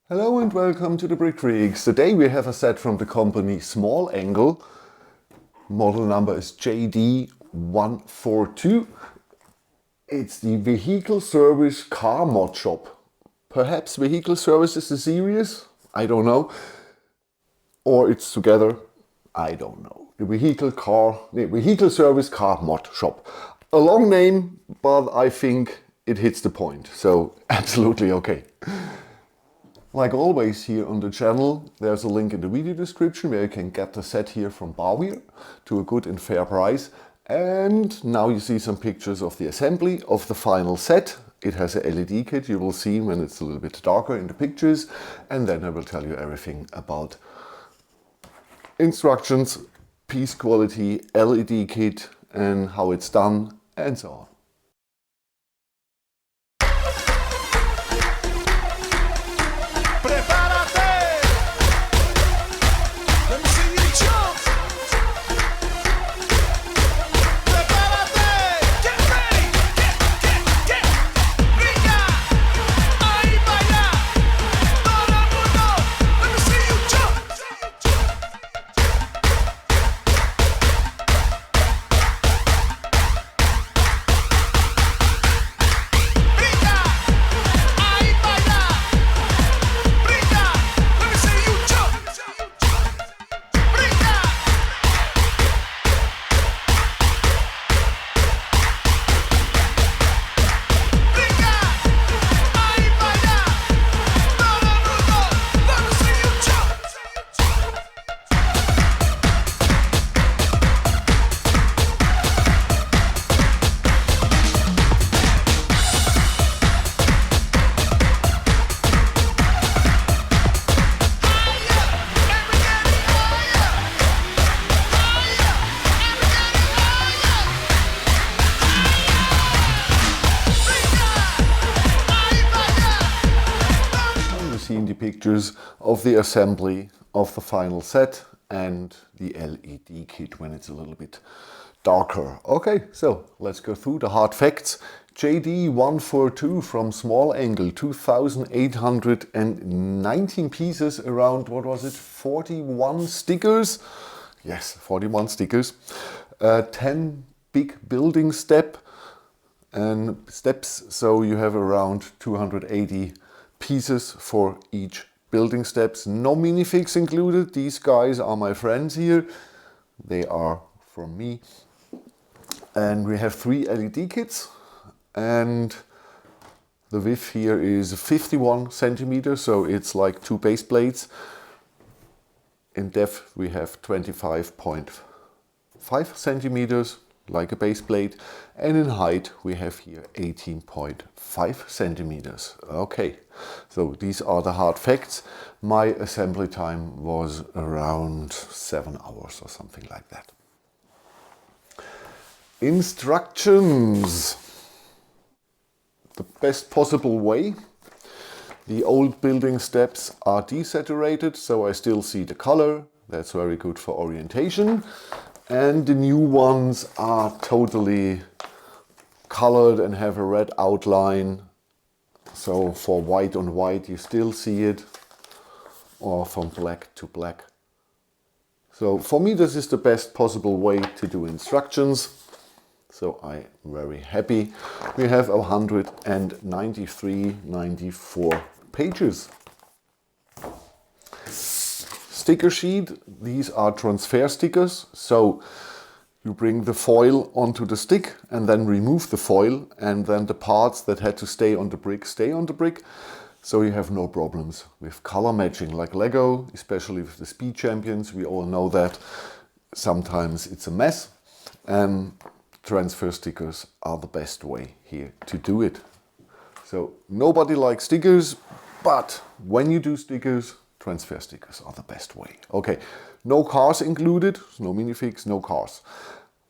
Hello and welcome to the Brickfreaks. Today we have a set from the company Small Angle. Model number is JD142. It's the Vehicle Service Car Mod Shop. Perhaps Vehicle Service is the series? I don't know. Or it's together? I don't know. The Vehicle Service Car Mod Shop. A long name, but I think it hits the point. So absolutely okay. Like always here on the channel, there's a link in the video description where you can get the set here from Lei-er to a good and fair price. And now you see some pictures of the assembly of the final set. It has a LED kit, you will see when it's a little bit darker in the pictures. And then I will tell you everything about instructions, piece quality, LED kit and how it's done and so on. Seen the pictures of the assembly of the final set and the LED kit when it's a little bit darker. Okay, so let's go through the hard facts. JD142 from Small Angle, 2,819 pieces, around, what was it, 41 stickers? Yes, 41 stickers. 10 big building steps, so you have around 280 pieces for each building steps. No minifigs included. These guys are my friends here. They are from me. And we have 3 LED kits. And the width here is 51 centimeters, so it's like 2 base plates. In depth we have 25.5 centimeters, like a base plate, and in height we have here 18.5 centimeters. Okay, so these are the hard facts. My assembly time was around 7 hours or something like that. Instructions. The best possible way. The old building steps are desaturated, so I still see the color. That's very good for orientation. And the new ones are totally colored and have a red outline. So for white on white you still see it, or from black to black. So for me this is the best possible way to do instructions. So I'm very happy. We have 193-94 pages. Sticker sheet, these are transfer stickers, so you bring the foil onto the stick and then remove the foil, and then the parts that had to stay on the brick stay on the brick, so you have no problems with color matching like Lego, especially with the Speed Champions. We all know that sometimes it's a mess, and transfer stickers are the best way here to do it. So nobody likes stickers, but when you do stickers, transfer stickers are the best way. Okay, no cars included, no minifigs, no cars.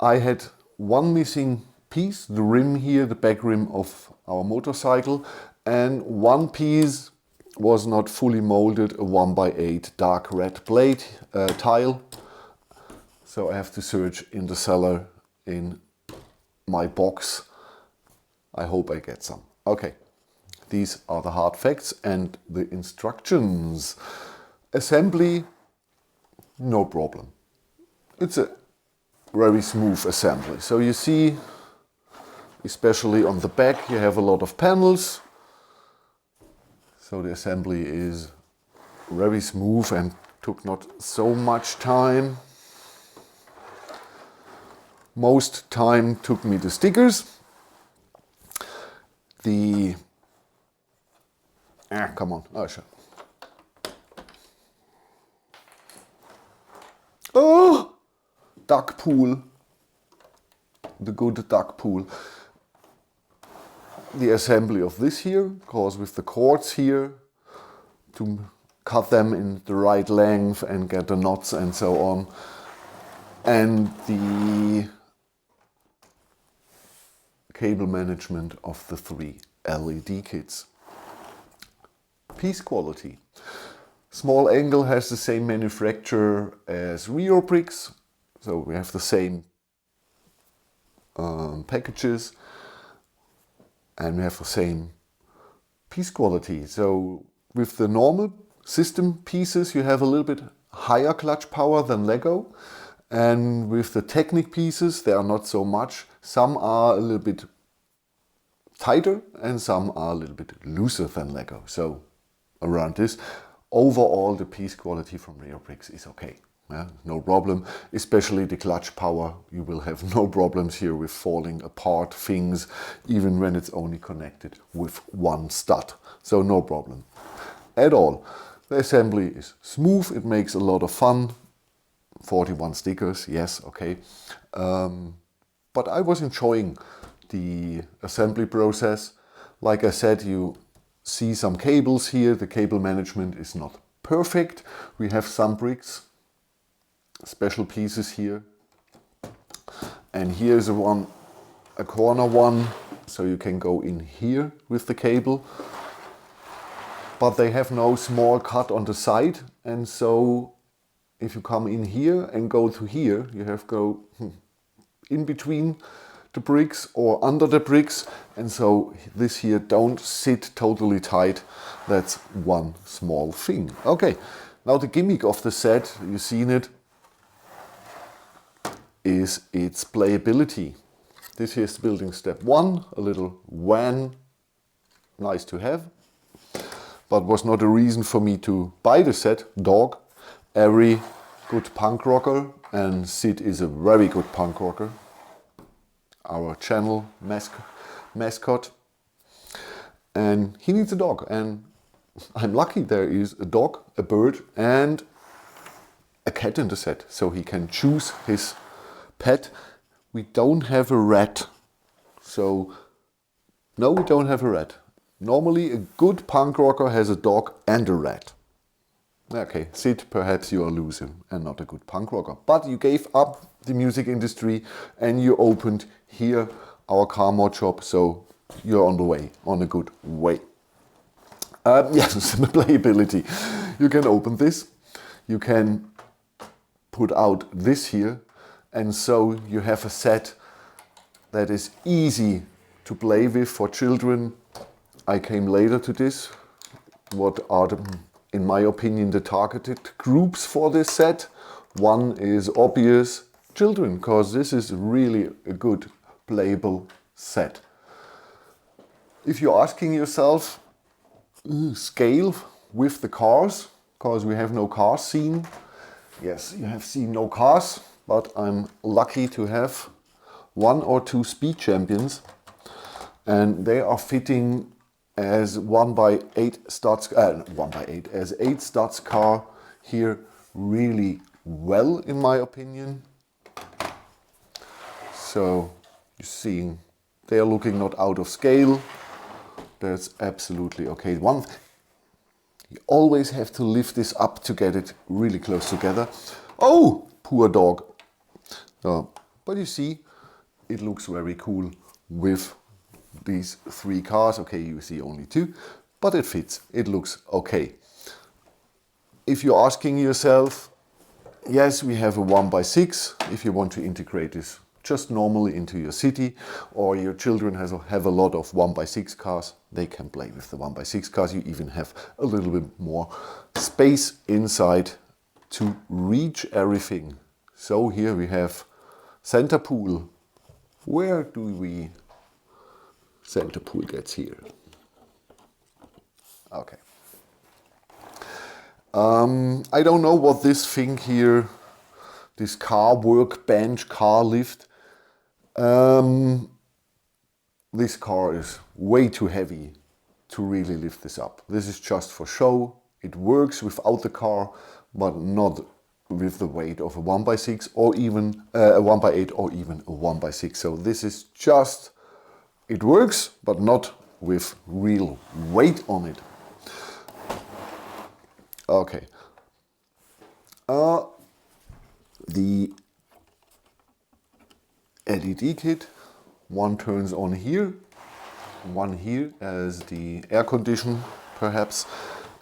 I had one missing piece, the rim here, the back rim of our motorcycle, and one piece was not fully molded, a 1x8 dark red plate tile. So I have to search in the cellar in my box. I hope I get some. Okay, These are the hard facts and the instructions. Assembly, no problem. It's a very smooth assembly. So you see, especially on the back, you have a lot of panels. So the assembly is very smooth and took not so much time. Most time took me the stickers. Come on. Oh, sure. Oh, duck pool. The good duck pool. The assembly of this here, because with the cords here, to cut them in the right length and get the knots and so on. And the cable management of the 3 LED kits. Piece quality. Small Angle has the same manufacturer as Brickfreaks, so we have the same packages and we have the same piece quality. So with the normal system pieces you have a little bit higher clutch power than Lego, and with the Technic pieces they are not so much. Some are a little bit tighter and some are a little bit looser than Lego. So around this, overall the piece quality from Brickfreaks is okay. Yeah, no problem, especially the clutch power. You will have no problems here with falling apart things, even when it's only connected with one stud. So no problem at all. The assembly is smooth, it makes a lot of fun. 41 stickers, yes, okay. But I was enjoying the assembly process. Like I said, you see some cables here. The cable management is not perfect. We have some bricks, special pieces here. And here's a corner one, so you can go in here with the cable. But they have no small cut on the side, and so if you come in here and go to here, you have to go in between the bricks or under the bricks, and so this here don't sit totally tight. That's one small thing. Okay, now the gimmick of the set, you've seen it, is its playability. This here is building step 1, a little van, nice to have, but was not a reason for me to buy the set. Dog, every good punk rocker, and Sid is a very good punk rocker, our channel mascot, and he needs a dog, and I'm lucky there is a dog, a bird and a cat in the set, so he can choose his pet. We don't have a rat, so no, we don't have a rat. Normally a good punk rocker has a dog and a rat. Okay, Sid, perhaps you are losing and not a good punk rocker. But you gave up the music industry and you opened here our car mod shop, so you're on the way, on a good way. Yes, the playability. You can open this, you can put out this here, and so you have a set that is easy to play with for children. I came later to this. What are in my opinion, the targeted groups for this set? One is obvious, children, because this is really a good playable set. If you're asking yourself, scale with the cars, because we have no cars seen. Yes, you have seen no cars, but I'm lucky to have 1 or 2 speed champions, and they are fitting as 1x8 studs, as 8 studs car here really well, in my opinion. So you're seeing they are looking not out of scale. That's absolutely okay. You always have to lift this up to get it really close together. Oh, poor dog. But you see, it looks very cool with these 3 cars. Okay, you see only 2, but it fits. It looks okay. If you're asking yourself, yes, we have a 1x6. If you want to integrate this just normally into your city, or your children have a lot of 1x6 cars, they can play with the 1x6 cars. You even have a little bit more space inside to reach everything. So here we have center pool. Where do we center pool gets here? Okay. I don't know what this thing here, this car workbench, car lift. This car is way too heavy to really lift this up. This is just for show. It works without the car, but not with the weight of a 1x6 or even a 1x8 or even a 1x6. So this is just, it works, but not with real weight on it. Okay. The LED kit, one turns on here, one here as the air condition perhaps,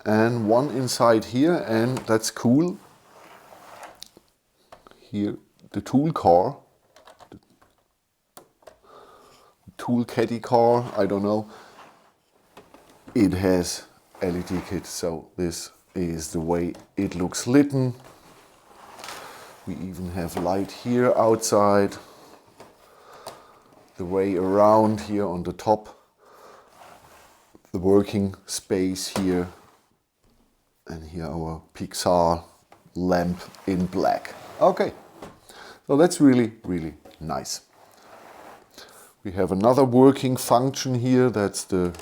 and one inside here, and that's cool. Here the tool car, the tool caddy car, I don't know. It has LED kit, so this is the way it looks lit. We even have light here outside, the way around here on the top, the working space here, and here our Pixar lamp in black. Okay, so that's really, really nice. We have another working function here, that's the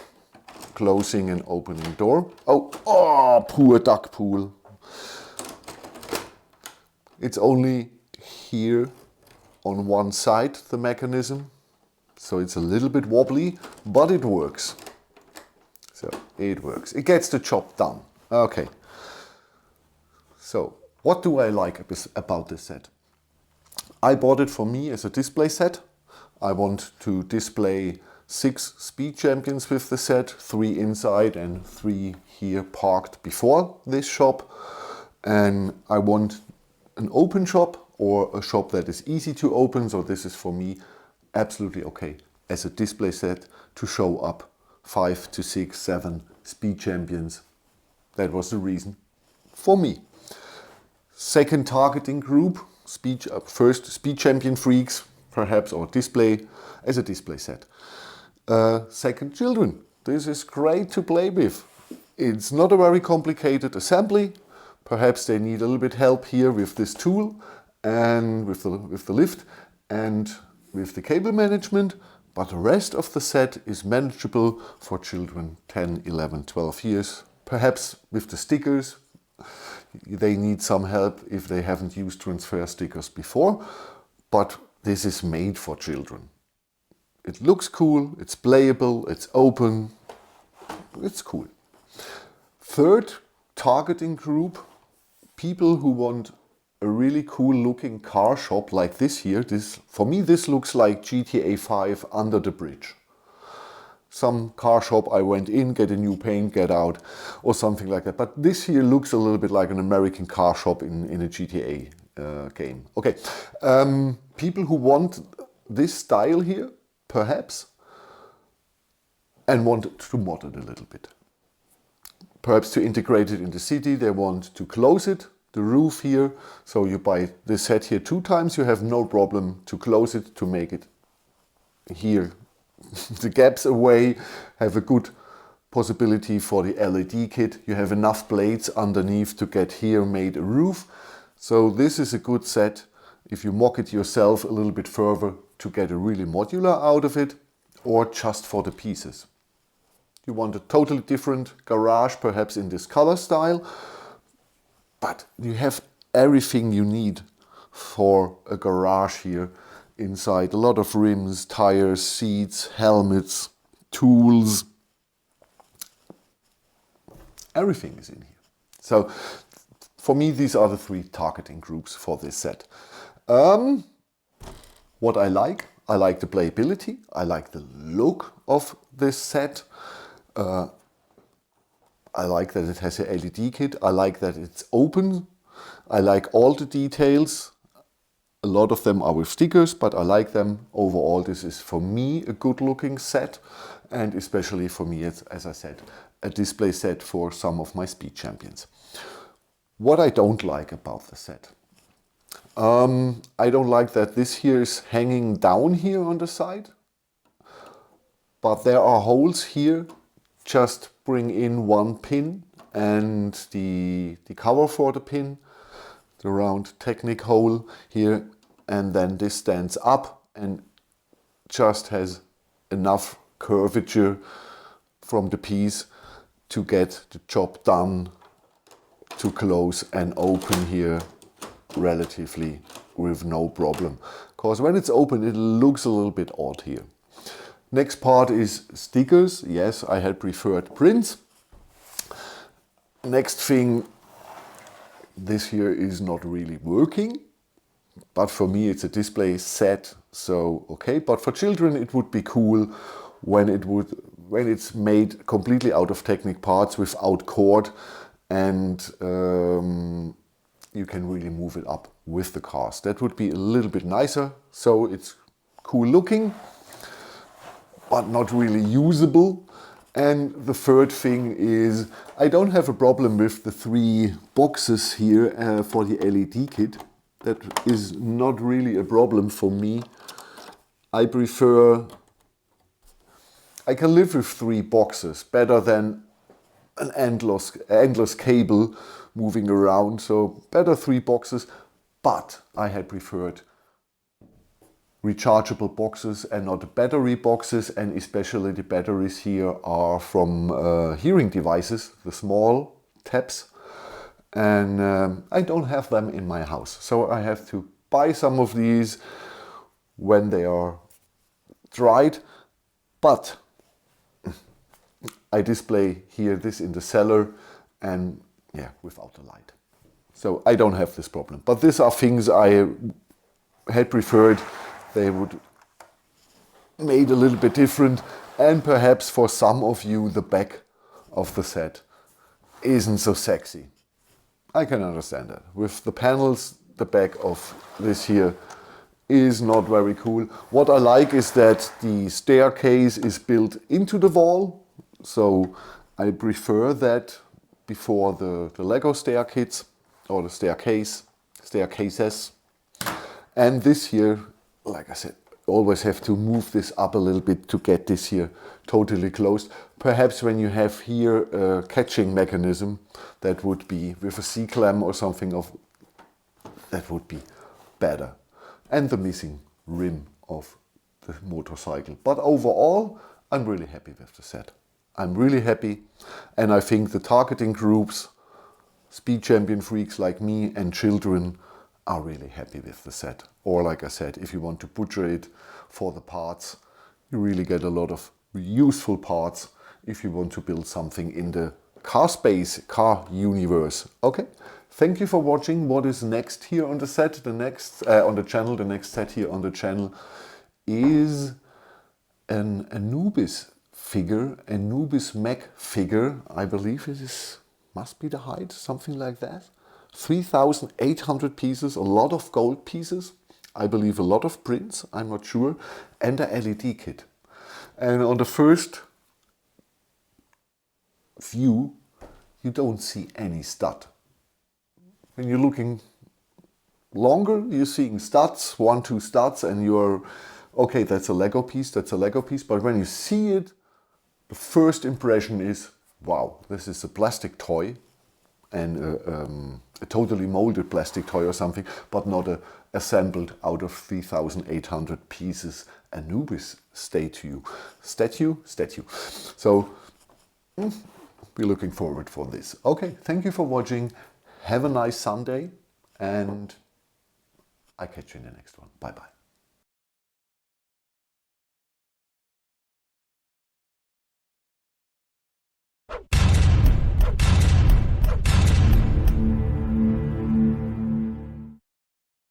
closing and opening door. Oh, poor duck pool. It's only here on one side, the mechanism. So it's a little bit wobbly, but it works. So it works. It gets the job done. Okay. So what do I like about this set? I bought it for me as a display set. I want to display 6 speed champions with the set, 3 inside and 3 here parked before this shop. And I want an open shop or a shop that is easy to open. So this is for me absolutely okay as a display set to show up 5 to 6, 7 speed champions. That was the reason for me. Second targeting group, first speed champion freaks, perhaps, or display as a display set. Second, children. This is great to play with. It's not a very complicated assembly. Perhaps they need a little bit help here with this tool and with the lift and with the cable management, but the rest of the set is manageable for children 10, 11, 12 years. Perhaps with the stickers, they need some help if they haven't used transfer stickers before, but this is made for children. It looks cool, it's playable, it's open, it's cool. Third targeting group, people who want a really cool looking car shop like this here. For me this looks like GTA 5 under the bridge. Some car shop I went in, get a new paint, get out, or something like that. But this here looks a little bit like an American car shop in a GTA game. Okay, people who want this style here, perhaps, and want to mod it a little bit. Perhaps to integrate it in the city, they want to close it, the roof here. So you buy this set here 2 times, you have no problem to close it, to make it here the gaps away, have a good possibility for the LED kit. You have enough blades underneath to get here made a roof. So this is a good set if you mock it yourself a little bit further to get a really modular out of it, or just for the pieces. You want a totally different garage, perhaps in this color style, but you have everything you need for a garage here inside. A lot of rims, tires, seats, helmets, tools. Everything is in here. So for me, these are the 3 targeting groups for this set. What I like the playability. I like the look of this set. I like that it has a LED kit. I like that it's open. I like all the details. A lot of them are with stickers, but I like them. Overall, this is for me a good looking set, and especially for me, as I said, a display set for some of my speed champions. What I don't like about the set. I don't like that this here is hanging down here on the side, but there are holes here. Just bring in one pin and the cover for the pin, the round Technic hole here, and then this stands up and just has enough curvature from the piece to get the job done, to close and open here relatively with no problem. Because when it's open, it looks a little bit odd here. Next part is stickers. Yes, I had preferred prints. Next thing, this here is not really working, but for me it's a display set, so okay. But for children it would be cool when it's made completely out of Technic parts without cord, and you can really move it up with the cars. That would be a little bit nicer. So it's cool looking, but not really usable. And the third thing is, I don't have a problem with the 3 boxes here for the LED kit. That is not really a problem for me. I prefer, I can live with 3 boxes better than an endless cable moving around. So better 3 boxes, but I had preferred rechargeable boxes and not battery boxes, and especially the batteries here are from hearing devices, the small tabs, and I don't have them in my house, so I have to buy some of these when they are dried. But I display here this in the cellar, and yeah, without the light, so I don't have this problem. But these are things I had preferred they would made a little bit different, and perhaps for some of you the back of the set isn't so sexy. I can understand that. With the panels, the back of this here is not very cool. What I like is that the staircase is built into the wall, so I prefer that before the Lego stair kits or the staircases. And this here, like I said, always have to move this up a little bit to get this here totally closed. Perhaps when you have here a catching mechanism, that would be with a C-clamp or something, that would be better. And the missing rim of the motorcycle. But overall, I'm really happy with the set. I'm really happy, and I think the targeting groups, speed champion freaks like me and children, are really happy with the set. Or like I said, if you want to butcher it for the parts, you really get a lot of useful parts if you want to build something in the car space, car universe. Okay, thank you for watching. What is next here on the set? The next on the channel, the next set here on the channel is an Anubis figure, Anubis mech figure. I believe it is, must be the height, something like that. 3,800 pieces, a lot of gold pieces, I believe a lot of prints, I'm not sure, and a LED kit. And on the first view, you don't see any stud. When you're looking longer, you're seeing studs, 1, 2 studs, and you're, okay, that's a Lego piece, that's a Lego piece. But when you see it, the first impression is, wow, this is a plastic toy, and a totally molded plastic toy or something, but not a assembled out of 3,800 pieces Anubis statue. So we're looking forward for this. Okay, thank you for watching. Have a nice Sunday, and I catch you in the next one. Bye bye.